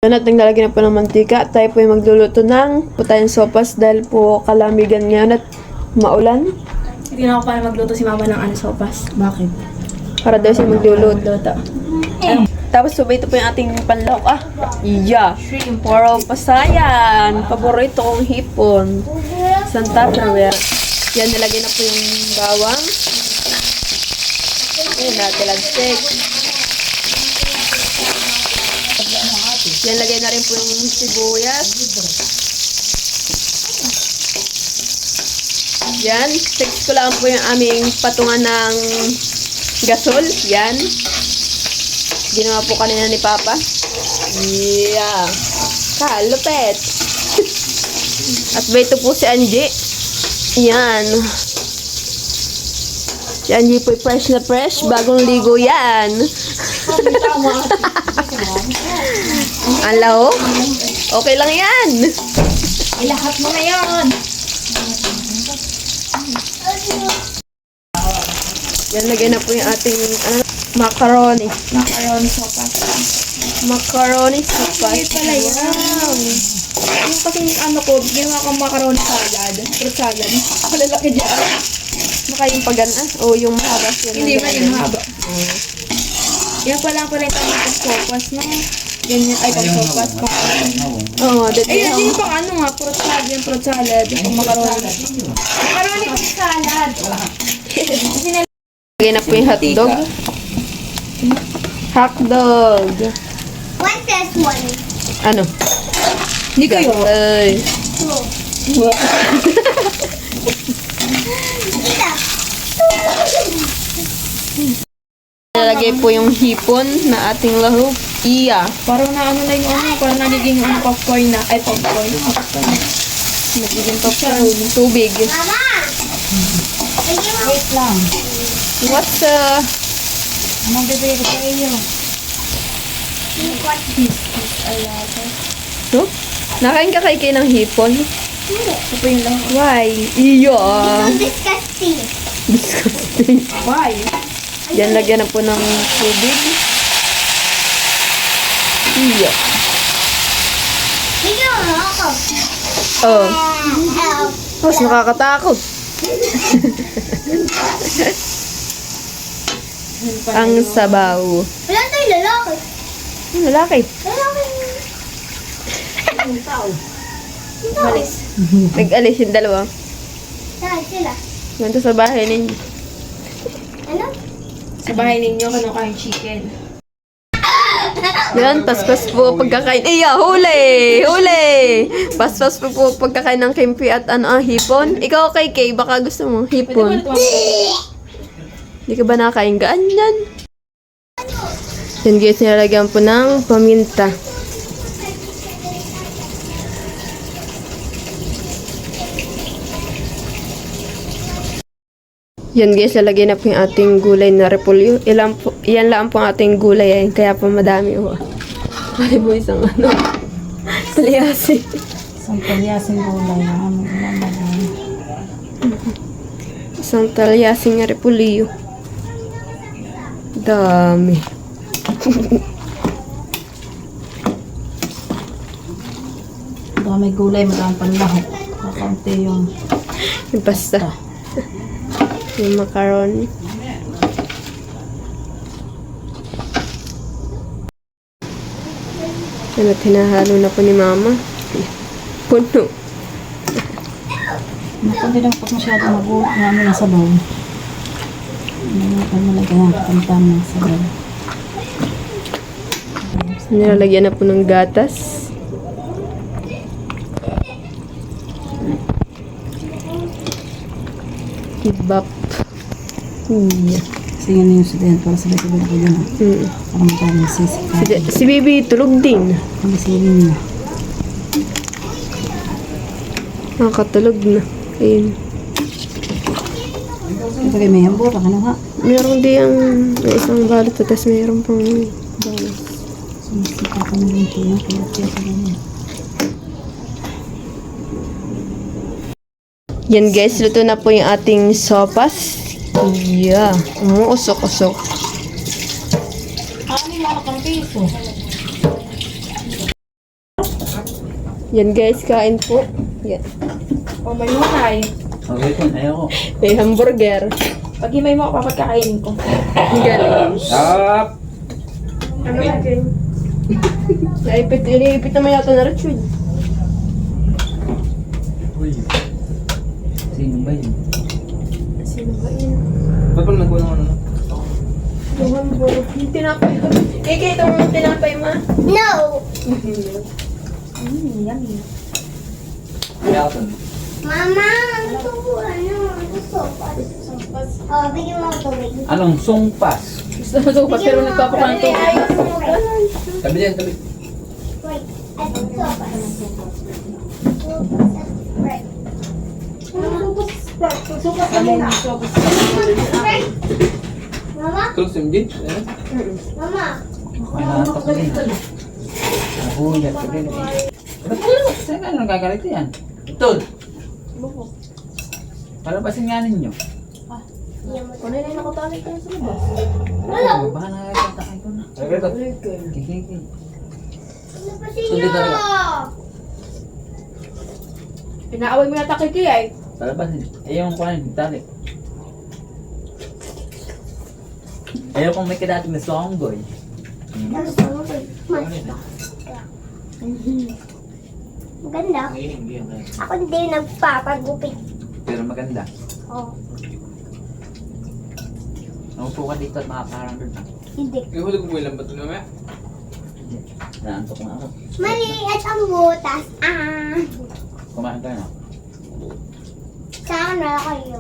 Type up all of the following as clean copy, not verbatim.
Natin nalagyan na po ng mantika. Tayo po yung magluluto ng putayang sopas dahil po kalamigan ngayon at maulan. Hindi na ako para magluto si mama ng sopas. Bakit? Para daw siya magluluto. Tapos ito po yung ating panlok. Yeah. Shrimp. Puro pasayan. Paborito kong hipon. Santa Travera. Yan, nilagay na po yung bawang. Yan, natilagsik. Yan, lagay na rin po yung sibuyas. Yan, text ko lang po yung aming patungan ng gasol. Yan. Ginawa po kanina ni Papa. Yeah. Kalupet. At ba ito po si Angie. Yan. Si Angie po fresh na fresh. Bagong ligo yan. Alaw? Okay lang yan. Ilahat mo na yun. Yan, lagay na po yung ating macaroni. Macaroni sopas. Macaroni sopas. Ay, pala yan. Yung kasing ko, ginawa kong macaroni salad. Fruit salad. Ako lalaki dyan. Baka yung pagana? O yung mahaba siya. Hindi ba yung mahaba? Yan pala yung tamang sopas, no? Ganyan, ay pang sopas. Oo, Ayun, hindi pang fruit salad. Yung fruit salad. Yung macaroni. Macaroni fruit salad. Lagay na po yung hotdog. Hotdog. 1 plus 1. Ano? Hindi kayo. Ay. Nalagay po yung hipon na ating lahog. Iya. Parang na na yung parang nagiging popcorn na. Ay, popcorn. Nagiging popcorn. Tubig. Mama! Wait lang. What's Anong bibigay ko sa iyo? no? Nakain ka kay ng hipon? Ito po yung lang. Why? Iya. Disgusting. Disgusting. Why? Yan, lagyan na po ng tubig. Iya. Bigyan mo ako. Oh. Mas nakakatakot. Ang sabaw. Wala tayong lalaki. Ang lalaki. Lalaki. Malis. Nag-alis yung dalawa. Saan sila? Ganito sa bahay ninyo. Ano? Sa bahay ninyo, kano kayong chicken? Yan, paspas po pagkakain. Iya, huli! Huli! Paspas po pagkakain ng kimpi at hipon. Ikaw kay Kay, baka gusto mo hipon. Hindi ka ba nakakain ganyan? Yan guys, nilalagyan po ng paminta. Yan guys, lalagyan na po yung ating gulay na repolyo. Yan lang po ang ating gulay ay, kaya po madami po. Pwede po isang talyasi. Isang palyasing gulay. Isang talyasing repolyo. Dami. May gulay, madaming panlahok. Kakaunti yung Yung pasta. Yung macaroni. Yan at hinahalo na po ni Mama. Puno. Hindi lang po masyado mag-uwi na sabaw. Ano na kaya kantam ng sabaw. Nilalagyan na po ng gatas. Kibap. Yeah. Sige na yung sudayan para sabay-sabay ko dyan. Para magkakaroon sisi. Si Bibi tulog din. Ang isipin niya. Nakakatulog na. Ayun. Ito kayo may hambura. Ano ha? Meron din yung may isang balot tapos meron pang balot. Sumisika ka na yung tiyo. Kaya tiyo ka na. Yan guys, luto na po yung ating sopas. Yeah. Usok-usok. Ano yung mga kang piso? Yan guys, kain po. Yan. O may mukay. Okay po, ayoko. May hamburger. Pag himay mo ako, papagkakainin ko. Ang galing. Stop! Ano natin? Iniipit naman yata na Richard. Uy. Sino ba yun? Sino ba yun? Ba't pala nagkuha ng ano? Yung hamburger. Yung tinapay ko. Kikita mo yung tinapay ma. No! Yummy. Kaya ako. Mama, gusto ko sopas. Oh, bigyan mo ako tubig. Anong sungpas? Gusto mo sopas pero nagpapakanto. Tabi dyan, tabi. Wait, ito sopas. Right. Sopas kanina. Sopas. Right. Mama? Tulog si Mjin? Mama? May nakatak ko din. Nahulat ko din. Ba't tulog? Saan ka nagagalit yan? Ito! Palabasin nga ninyo. Kung na yung nakatalik ka sa labas. Wala. Baka nakakatakay ko na. Ito. Kikiki. Napasin Hindi niyo! talaga. Pinaaway mo yata kay Kiyay. Palabasin. Ayaw ko lang, talik. Ayaw kong may kadating na songgoy. Maganda. Ako hindi nagpapagupit. Pero maganda. Oh, Naupo ka dito at makakarang doon. hindi. Ihulog mo yung lambat mo mamaya. Naantok na ako. Maliit ang butas. Kumain ka na. Sa akin na kayo.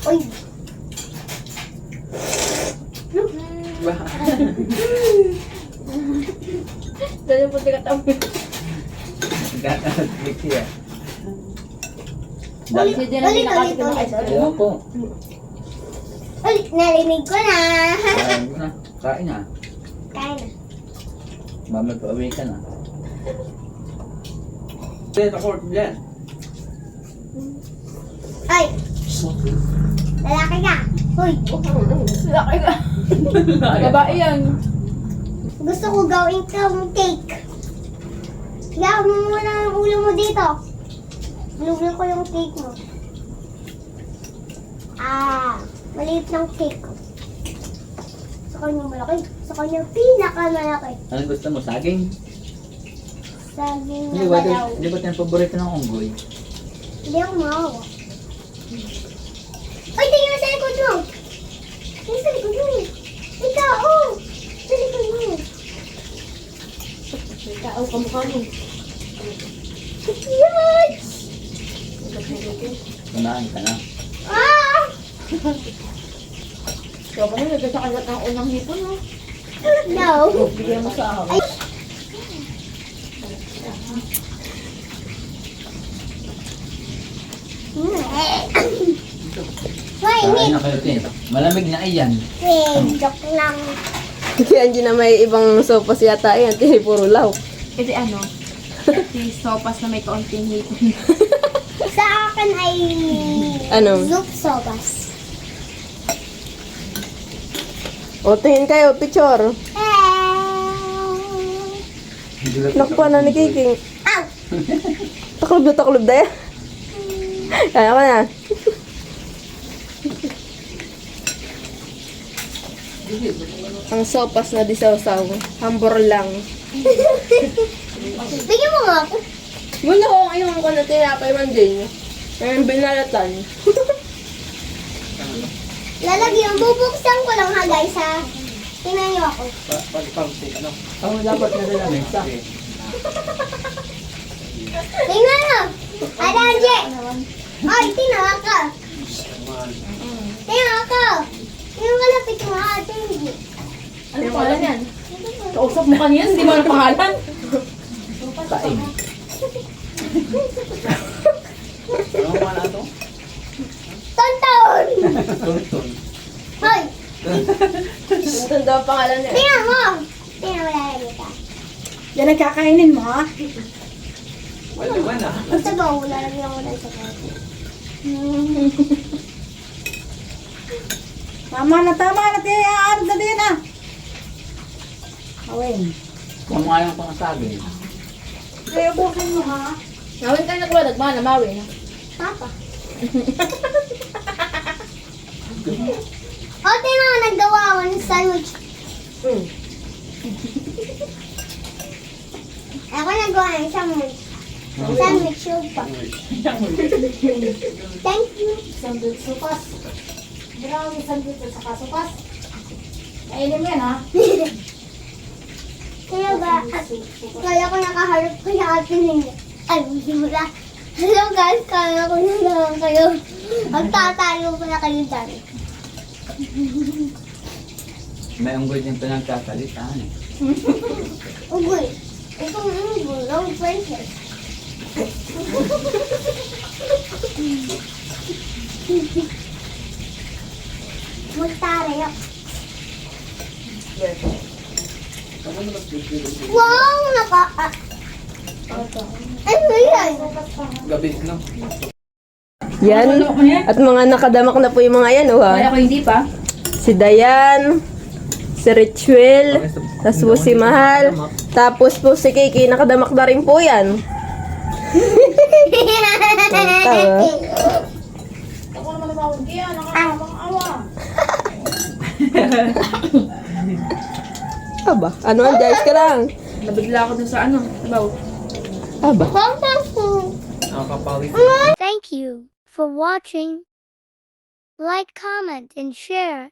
Uy. Ba? Dali po tigat ang Gata-click siya. Ulit, Hindi na ulit, nakakita ng ulit. ice cream. Ayaw ko. Ulit, narinig ko na. Kain mo na. Kain na. Kaya na. Mamay pa away ka na. Dito ako, dyan. Ay! Lalaki ka. Hoy, Laki ka. Babae yan. gusto ko gawin kang cake. Hiyaw mo muna ang ulo mo dito. Lugyan ko yung cake mo. Maliit ng cake ko. Sa kanya malaki. Sa kanya pinakamalaki. Anong gusto mo? Saging? Saging Hindi na ba balaw. di ba yan paborito ng unggoy? Hindi ako maawa. Ay, tingnan mo sa likod mo. Tingnan sa likod mo. Ikaw, oh. Sa likod mo. May tao kamukha mo. Yes! Kumain ka na. Ah! Ikaw pa na, sa kalat ng unang hipon, no? No. Bigyan mo sa ako. Ay. Hoy, Kain Nick. na kayo, Tin. Malamig na iyan. Joke lang. Si Angie na may ibang sopas yata yan. Hindi, puro law. Kasi ano, si sopas na may kaunting hipon. Sa akin ay Ano? soup sobas. O, tingin kayo, picture. Nakpa na ni Kiking. Ow! Taklob na yan. Kaya ka na. Ang sopas na disaw-saw. Hambor lang. Bigyan mo nga ako. Wala ko ngayon ko na tinapay man din. Ngayon binalatan. Lalagyan, bubuksan ko lang ha guys ha. Tingnan niyo ako. Ano? Oh, dapat na rin ang isa. Tingnan mo. Adanje. Ay, tingnan ka. Tingnan ka. Tingnan ka lapit mo ha. Tingnan. Ano pangalan yan? Kausap mo kanina, hindi mo alam pangalan. Kain. Ano mo na ito? Tonton. Tuntun. Hoy, Ang tanda ang pangalan niya. tingnan mo. Tingnan mo lalagyan ka. Yan ang kakainin mo, ha? Wala. Basta ba, lalagyan ko lang sa bago. Tama na, tiyan. Aarap na din, ha? Awin. Kung nga yung pangasagin. Kaya bukin mo ha. Mawin ka na kuya, nagmana, mawin. Papa. O, tingnan mo, naggawa ako ng sandwich. Ako nagawa ng sandwich. Sandwich yun pa. Thank you. Sandwich supas. Maraming sandwich at saka supas. Kainin mo yan ha. Kaya ba, kaya ko nakaharap ko yung atin ninyo. Ay, wala. Hello guys, kaya ko na lang kayo. Magtatayo ko na kayo dyan. May unggoy din pinagkakalitaan eh. Ugoy. Itong unggoy, long princess. Magtarayo. Wow, ano yan? Gabi, no? Yan. At mga nakadamak na po yung mga yan, oh Kaya ha. ko hindi pa. Si Dayan, si Richwell, tapos po si Mahal, tapos po si Kiki, nakadamak na rin po yan. Tawa. Ako naman namawin kaya, nakakabang awa. Aba, ano ang Jais ka lang? Nabigla ako dun sa ano, sabaw. Aba. Nakakapawis. Thank you for watching. Like, comment, and share.